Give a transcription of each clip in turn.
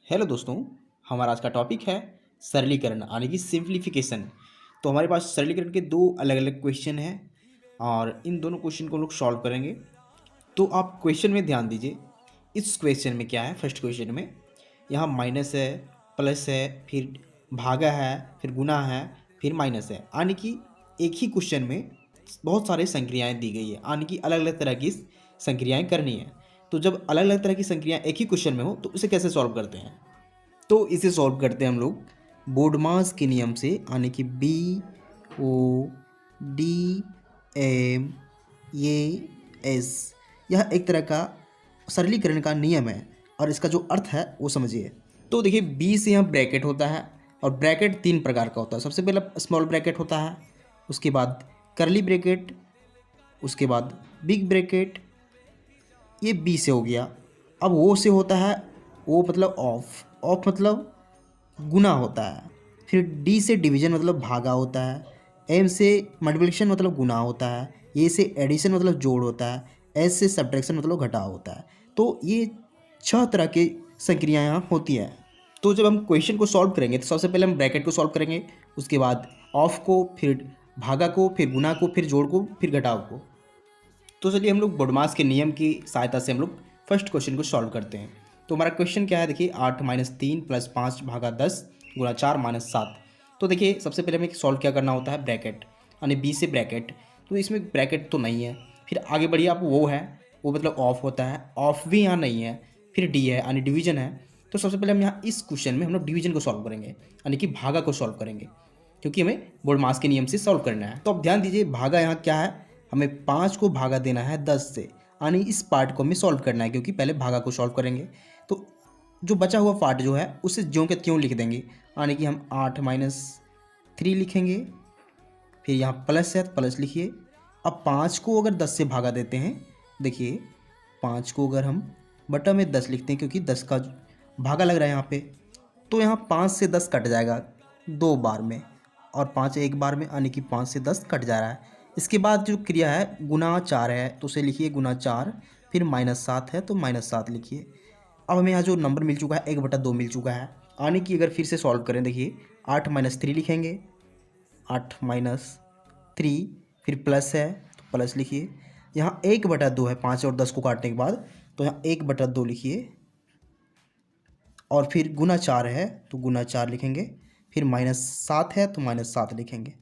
Hello दोस्तों। हमारा आज का टॉपिक है सरलीकरण यानी कि सिंप्लीफिकेशन। तो हमारे पास सरलीकरण के दो अलग अलग क्वेश्चन हैं और इन दोनों क्वेश्चन को हम लोग सॉल्व करेंगे। तो आप क्वेश्चन में ध्यान दीजिए। इस क्वेश्चन में क्या है, फर्स्ट क्वेश्चन में यहाँ माइनस है, प्लस है, फिर भागा है, फिर गुना है, फिर माइनस है, यानी कि एक ही क्वेश्चन में बहुत सारी संक्रियाएँ दी गई है, यानी कि अलग अलग तरह की संक्रियाएँ करनी है। तो जब अलग अलग तरह की संक्रियाएँ एक ही क्वेश्चन में हो तो उसे कैसे सॉल्व करते हैं? तो इसे सॉल्व करते हैं हम लोग बोडमास के नियम से, यानी कि BODMAS। यह एक तरह का सरलीकरण का नियम है और इसका जो अर्थ है वो समझिए। तो देखिए, बी से यहाँ ब्रैकेट होता है और ब्रैकेट तीन प्रकार का होता है। सबसे पहला स्मॉल ब्रैकेट होता है, उसके बाद करली ब्रैकेट, उसके बाद बिग ब्रैकेट। ये बी से हो गया। अब वो से होता है, वो मतलब ऑफ, ऑफ मतलब गुना होता है। फिर डी से डिवीजन मतलब भागा होता है। एम से मल्टीप्लिकेशन मतलब गुना होता है। ए से एडिशन मतलब जोड़ होता है। एस से सब्ट्रैक्शन मतलब घटाव होता है। तो ये छह तरह की संक्रियाएँ यहाँ होती हैं। तो जब हम क्वेश्चन को सॉल्व करेंगे तो सबसे पहले हम ब्रैकेट को सॉल्व करेंगे, उसके बाद ऑफ को, फिर भागा को, फिर गुना को, फिर जोड़ को, फिर घटाव को। तो चलिए हम लोग बोडमास के नियम की सहायता से हम लोग फर्स्ट क्वेश्चन को सॉल्व करते हैं। तो हमारा क्वेश्चन क्या है, देखिए 8-3 + 5 भागा 10 गुणा 4 - 7। तो देखिए सबसे पहले हमें सॉल्व क्या करना होता है, ब्रैकेट, यानी बी से ब्रैकेट। तो इसमें ब्रैकेट तो नहीं है, फिर आगे बढ़िए आप, वो है, वो मतलब ऑफ होता है, ऑफ भी यहाँ नहीं है। फिर डी है यानी डिवीजन है। तो सबसे पहले हम यहाँ इस क्वेश्चन में हम लोग डिवीजन को सॉल्व करेंगे, यानी कि भागा को सॉल्व करेंगे, क्योंकि हमें बोडमास के नियम से सॉल्व करना है। तो अब ध्यान दीजिए, भागा यहाँ क्या है, हमें 5 को भागा देना है 10 से, यानी इस पार्ट को हमें सॉल्व करना है, क्योंकि पहले भागा को सॉल्व करेंगे। तो जो बचा हुआ पार्ट जो है उसे ज्यों के त्यों लिख देंगे, यानी कि हम 8-3 लिखेंगे। फिर यहाँ प्लस है तो प्लस लिखिए। अब 5 को अगर 10 से भागा देते हैं, देखिए 5 को अगर हम बटा में 10 लिखते हैं, क्योंकि 10 का भागा लग रहा है यहाँ पे, तो यहाँ 5 से 10 कट जाएगा 2 बार में, और 5 एक बार में, यानी कि 5 से 10 कट जा रहा है। इसके बाद जो क्रिया है गुना 4 है, तो उसे लिखिए गुना 4। फिर -7 है तो -7 लिखिए। अब हमें यहाँ जो नंबर मिल चुका है 1/2 मिल चुका है, यानी कि अगर फिर से सॉल्व करें, देखिए 8-3 लिखेंगे, 8-3, फिर प्लस है तो प्लस लिखिए। यहाँ 1/2 है, 5 और 10 को काटने के बाद, तो यहाँ 1/2 लिखिए। और फिर गुना 4 है तो गुना 4 लिखेंगे। फिर -7 है तो -7 लिखेंगे।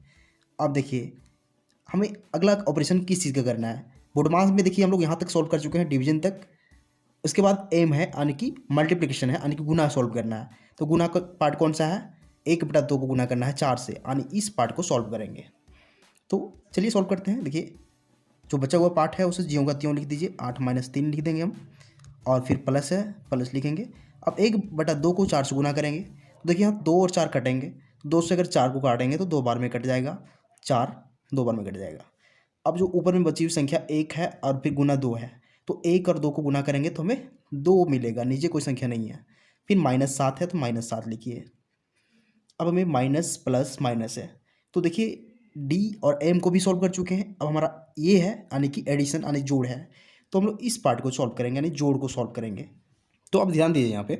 अब देखिए हमें अगला ऑपरेशन किस चीज़ का करना है। बोडमास में देखिए हम लोग यहाँ तक सॉल्व कर चुके हैं, डिवीजन तक। उसके बाद एम है, यानी कि मल्टीप्लिकेशन है, यानी कि गुना सॉल्व करना है। तो गुना का पार्ट कौन सा है, 1/2 को गुना करना है 4 से, यानी इस पार्ट को सॉल्व करेंगे। तो चलिए सॉल्व करते हैं। देखिए जो बचा हुआ पार्ट है उसे ज्यों का त्यों लिख दीजिए, 8-3 लिख देंगे हम, और फिर प्लस है प्लस लिखेंगे। अब 1/2 को 4 से गुना करेंगे, तो देखिए यहाँ 2 और 4 कटेंगे, 2 से अगर 4 को काटेंगे तो 2 बार में कट जाएगा, 4 2 बार में कट जाएगा। अब जो ऊपर में बची हुई संख्या 1 है और फिर गुना 2 है, तो 1 और 2 को गुना करेंगे तो हमें 2 मिलेगा, नीचे कोई संख्या नहीं है। फिर -7 है तो -7 लिखिए। अब हमें माइनस प्लस माइनस है, तो देखिए डी और एम को भी सॉल्व कर चुके हैं। अब हमारा ये है, यानी कि एडिशन यानी जोड़ है, तो हम लोग इस पार्ट को सॉल्व करेंगे, यानी जोड़ को सॉल्व करेंगे। तो अब ध्यान दीजिए यहाँ पे,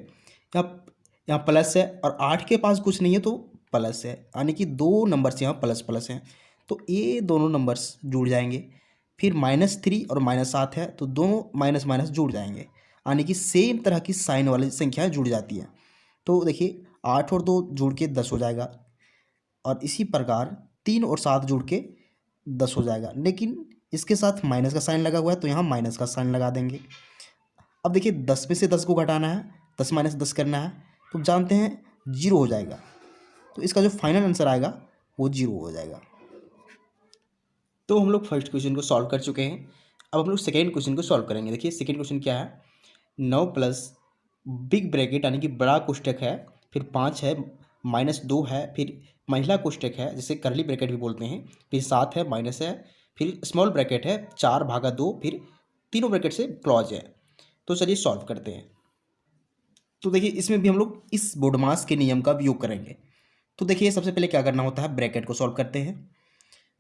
यहाँ यहाँ प्लस है और 8 के पास कुछ नहीं है तो प्लस है, यानी कि 2 नंबर्स यहाँ प्लस प्लस हैं, तो ये दोनों नंबर्स जुड़ जाएंगे। फिर -3 और -7 है तो दोनों माइनस माइनस जुड़ जाएंगे, यानी कि सेम तरह की साइन वाली संख्याएं जुड़ जाती हैं। तो देखिए 8 और 2 जुड़ के 10 हो जाएगा, और इसी प्रकार 3 और 7 जुड़ के 10 हो जाएगा, लेकिन इसके साथ माइनस का साइन लगा हुआ है तो यहाँ माइनस का साइन लगा देंगे। अब देखिए 10 में से 10 को घटाना है, 10 - 10 करना है, तो जानते हैं 0 हो जाएगा, तो इसका जो फाइनल आंसर आएगा वो 0 हो जाएगा। तो हम लोग फर्स्ट क्वेश्चन को सॉल्व कर चुके हैं। अब हम लोग सेकेंड क्वेश्चन को सॉल्व करेंगे। देखिए सेकेंड क्वेश्चन क्या है, 9 प्लस बिग ब्रैकेट यानी कि बड़ा कोष्टक है, फिर 5 है, -2 है, फिर महिला कोष्टक है जिसे करली ब्रैकेट भी बोलते हैं, फिर 7 है, माइनस है, फिर स्मॉल ब्रैकेट है 4/2, फिर तीनों ब्रैकेट से क्लॉज है। तो चलिए सॉल्व करते हैं। तो देखिए इसमें भी हम लोग इस बोडमास के नियम का उपयोग करेंगे। तो देखिए सबसे पहले क्या करना होता है, ब्रैकेट को सॉल्व करते हैं।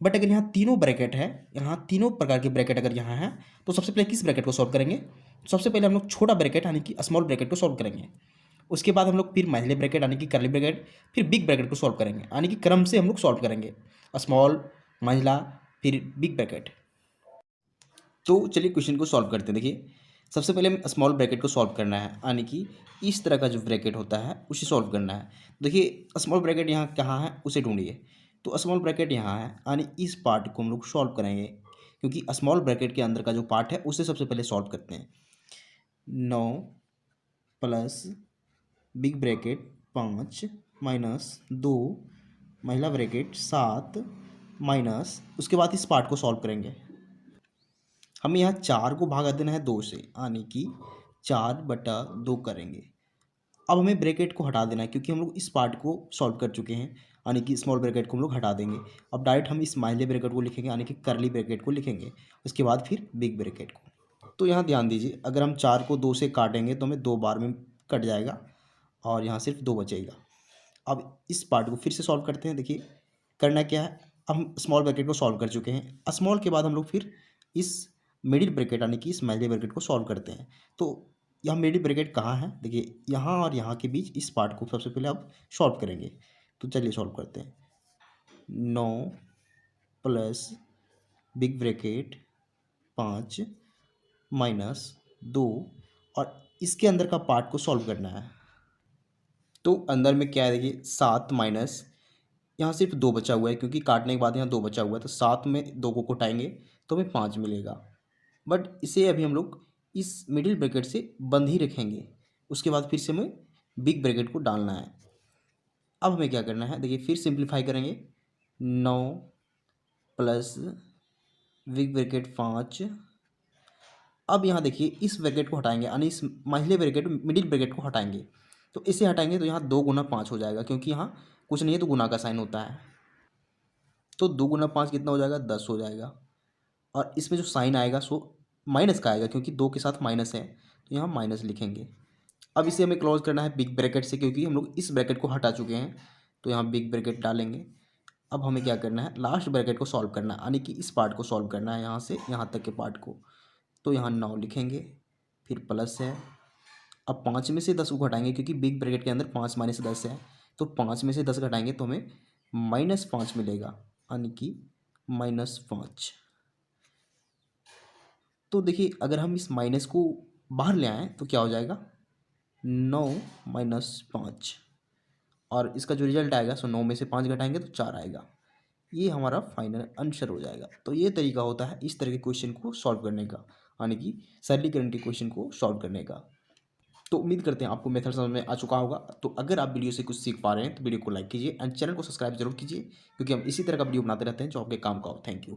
बट अगर यहाँ तीनों ब्रैकेट है, यहाँ तीनों प्रकार के ब्रैकेट अगर यहाँ है, तो सबसे पहले किस ब्रैकेट को सॉल्व करेंगे, तो सबसे पहले हम लोग छोटा ब्रैकेट यानी कि स्मॉल ब्रैकेट को सॉल्व करेंगे। उसके बाद हम लोग फिर महिला ब्रैकेट यानी कि कर्ली ब्रैकेट, फिर बिग ब्रैकेट को सॉल्व करेंगे, यानी कि क्रम से हम लोग सॉल्व करेंगे, स्मॉल, महिला, फिर बिग ब्रैकेट। तो चलिए क्वेश्चन को सॉल्व करते हैं। देखिए सबसे पहले हमें स्मॉल ब्रैकेट को सॉल्व करना है, यानी कि इस तरह का जो ब्रैकेट होता है उसे सॉल्व करना है। देखिए स्मॉल ब्रैकेट यहाँ कहाँ है उसे ढूंढिए। तो स्मॉल ब्रैकेट यहाँ है, यानी इस पार्ट को हम लोग सॉल्व करेंगे, क्योंकि स्मॉल ब्रैकेट के अंदर का जो पार्ट है उसे सबसे पहले सॉल्व करते हैं। 9 प्लस बिग ब्रैकेट 5 माइनस 2 महिला ब्रैकेट 7 माइनस, उसके बाद इस पार्ट को सॉल्व करेंगे। हमें यहाँ 4 को भागा देना है 2 से, यानी कि 4/2 करेंगे। अब हमें ब्रैकेट को हटा देना है, क्योंकि हम लोग इस पार्ट को सॉल्व कर चुके हैं, यानी कि स्मॉल ब्रैकेट को हम लोग हटा देंगे। अब डायरेक्ट हम इस माइले ब्रैकेट को लिखेंगे, यानी कि कर्ली ब्रैकेट को लिखेंगे, उसके बाद फिर बिग ब्रैकेट को। तो यहाँ ध्यान दीजिए, अगर हम 4 को 2 से काटेंगे तो हमें 2 बार में कट जाएगा और यहाँ सिर्फ 2 बचेगा। अब इस पार्ट को फिर से सॉल्व करते हैं। देखिए करना क्या है, हम स्मॉल ब्रैकेट को सॉल्व कर चुके हैं, स्मॉल के बाद हम लोग फिर इस मिडिल ब्रैकेट यानी कि स्मॉल ब्रैकेट को सॉल्व करते हैं। तो यहाँ मिडिल ब्रैकेट कहाँ है, देखिए यहाँ और यहाँ के बीच इस पार्ट को सबसे पहले आप सॉल्व करेंगे। तो चलिए सॉल्व करते हैं। 9 प्लस बिग ब्रैकेट 5 माइनस 2, और इसके अंदर का पार्ट को सॉल्व करना है। तो अंदर में क्या है, देखिए 7 माइनस, यहाँ सिर्फ 2 बचा हुआ है, क्योंकि काटने के बाद यहाँ 2 बचा हुआ है, तो 7 में 2 को घटाएंगे तो हमें 5 मिलेगा। बट इसे अभी हम लोग इस मिडिल ब्रैकेट से बंद ही रखेंगे, उसके बाद फिर से हमें बिग ब्रैकेट को डालना है। अब हमें क्या करना है, देखिए फिर सिंप्लीफाई करेंगे। 9 प्लस बिग ब्रैकेट 5, अब यहाँ देखिए इस ब्रैकेट को हटाएंगे, यानी इस महिला ब्रैकेट मिडिल ब्रैकेट को हटाएंगे। तो इसे हटाएंगे तो यहाँ 2 गुना 5 हो जाएगा, क्योंकि यहाँ कुछ नहीं है तो गुना का साइन होता है। तो 2 गुना 5 कितना हो जाएगा, 10 हो जाएगा। और इसमें जो साइन आएगा सो माइनस का आएगा, क्योंकि 2 के साथ माइनस है, तो यहाँ माइनस लिखेंगे। अब इसे हमें क्लोज करना है बिग ब्रैकेट से, क्योंकि हम लोग इस ब्रैकेट को हटा चुके हैं, तो यहाँ बिग ब्रैकेट डालेंगे। अब हमें क्या करना है, लास्ट ब्रैकेट को सॉल्व करना है, यानी कि इस पार्ट को सॉल्व करना है, यहाँ से यहाँ तक के पार्ट को। तो यहाँ 9 लिखेंगे, फिर प्लस है। अब 5 में से 10 को घटाएंगे, क्योंकि बिग ब्रैकेट के अंदर 5 माइनस 10 है, तो 5 में से 10 घटाएंगे तो हमें -5 मिलेगा, यानी कि -5। तो देखिए अगर हम इस माइनस को बाहर ले आएँ तो क्या हो जाएगा, 9 माइनस 5, और इसका जो रिजल्ट आएगा सो 9 में से 5 घटाएंगे तो 4 आएगा। ये हमारा फाइनल आंसर हो जाएगा। तो ये तरीका होता है इस तरह के क्वेश्चन को सॉल्व करने का, यानी कि सरलीकरण के क्वेश्चन को सॉल्व करने का। तो उम्मीद करते हैं आपको मेथड समझ में आ चुका होगा। तो अगर आप वीडियो से कुछ सीख पा रहे हैं तो वीडियो को लाइक कीजिए एंड चैनल को सब्सक्राइब जरूर कीजिए, क्योंकि हम इसी तरह का वीडियो बनाते रहते हैं जो आपके काम का हो। Thank you.